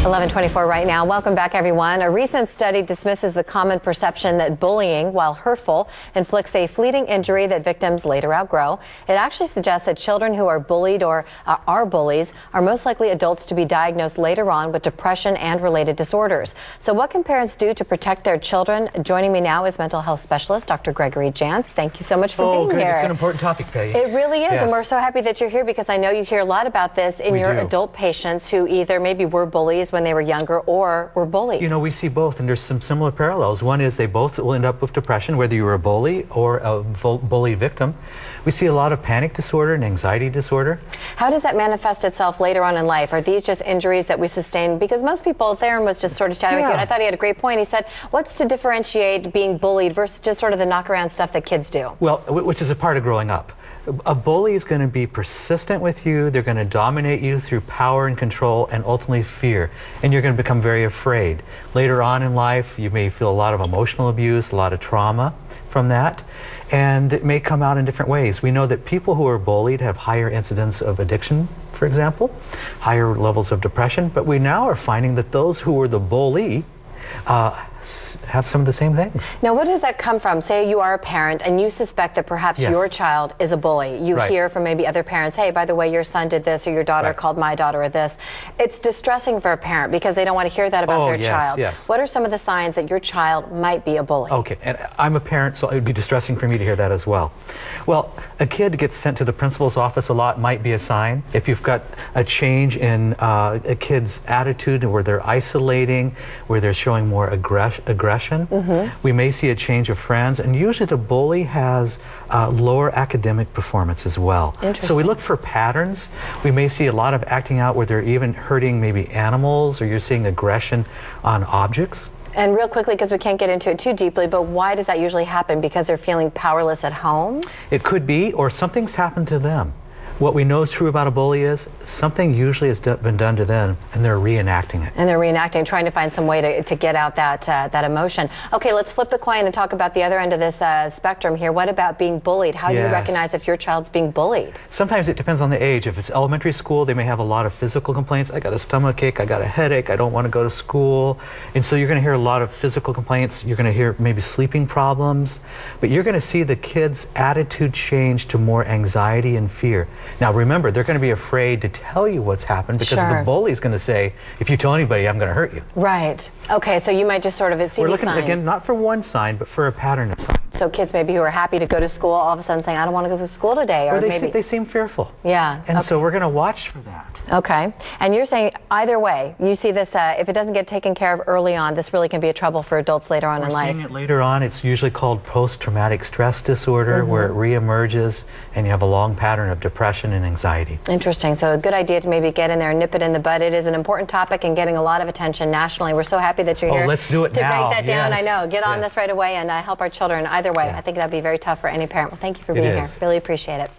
11:24 right now. Welcome back, everyone. A recent study dismisses the common perception that bullying, while hurtful, inflicts a fleeting injury that victims later outgrow. It actually suggests that children who are bullied or are bullies are most likely adults to be diagnosed later on with depression and related disorders. So what can parents do to protect their children? Joining me now is mental health specialist Dr. Gregory Jantz. Thank you so much for being here. It's an important topic, Peggy. It really is, yes. And we're so happy that you're here because I know you hear a lot about this in your adult patients who either maybe were bullies when they were younger or were bullied. You know, we see both, and there's some similar parallels. One is they both will end up with depression, whether you were a bully or a bully victim. We see a lot of panic disorder and anxiety disorder. How does that manifest itself later on in life? Are these just injuries that we sustain? Because most people, Theron was just sort of chatting with you, and I thought he had a great point. He said, what's to differentiate being bullied versus just sort of the knock-around stuff that kids do? Well, which is a part of growing up. A bully is going to be persistent with you. They're going to dominate you through power and control and ultimately fear. And you're going to become very afraid. Later on in life, you may feel a lot of emotional abuse, a lot of trauma from that. And it may come out in different ways. We know that people who are bullied have higher incidence of addiction, for example, higher levels of depression. But we now are finding that those who were the bully have some of the same things. Now, what does that come from? Say you are a parent and you suspect that perhaps your child is a bully. You hear from maybe other parents, hey, by the way, your son did this, or your daughter called my daughter this. It's distressing for a parent because they don't want to hear that about their child. What are some of the signs that your child might be a bully? Okay, and I'm a parent, so it would be distressing for me to hear that as well. Well, a kid gets sent to the principal's office a lot might be a sign. If you've got a change in a kid's attitude where they're isolating, where they're showing more aggression, we may see a change of friends, and usually the bully has lower academic performance as well. So we look for patterns. We may see a lot of acting out where they're even hurting maybe animals, or you're seeing aggression on objects. And real quickly, because we can't get into it too deeply, but why does that usually happen? Because they're feeling powerless at home? It could be, or something's happened to them. What we know is true about a bully is something usually has been done to them, and they're reenacting it. And they're reenacting, trying to find some way to get out that emotion. Okay, let's flip the coin and talk about the other end of this spectrum here. What about being bullied? How do you recognize if your child's being bullied? Sometimes it depends on the age. If it's elementary school, they may have a lot of physical complaints. I got a stomachache, I got a headache, I don't want to go to school. And so you're going to hear a lot of physical complaints. You're going to hear maybe sleeping problems. But you're going to see the kid's attitude change to more anxiety and fear. Now remember, they're going to be afraid to tell you what's happened because the bully's going to say, if you tell anybody, I'm going to hurt you. Right. Okay, so you might just sort of see these signs. We're looking, again, not for one sign, but for a pattern of signs. So kids maybe who are happy to go to school, all of a sudden saying, I don't want to go to school today. Or maybe they seem fearful. Yeah. And so we're going to watch for that. Okay. And you're saying either way, you see this, if it doesn't get taken care of early on, this really can be a trouble for adults later on in life. We're seeing it later on. It's usually called post-traumatic stress disorder, where it reemerges and you have a long pattern of depression and anxiety. Interesting. So a good idea to maybe get in there and nip it in the bud. It is an important topic and getting a lot of attention nationally. We're so happy that you're here. Let's do it now. To break that down. I know. Get on this right away and help our children either way. I think that'd be very tough for any parent. Well, thank you for being here. Really appreciate it.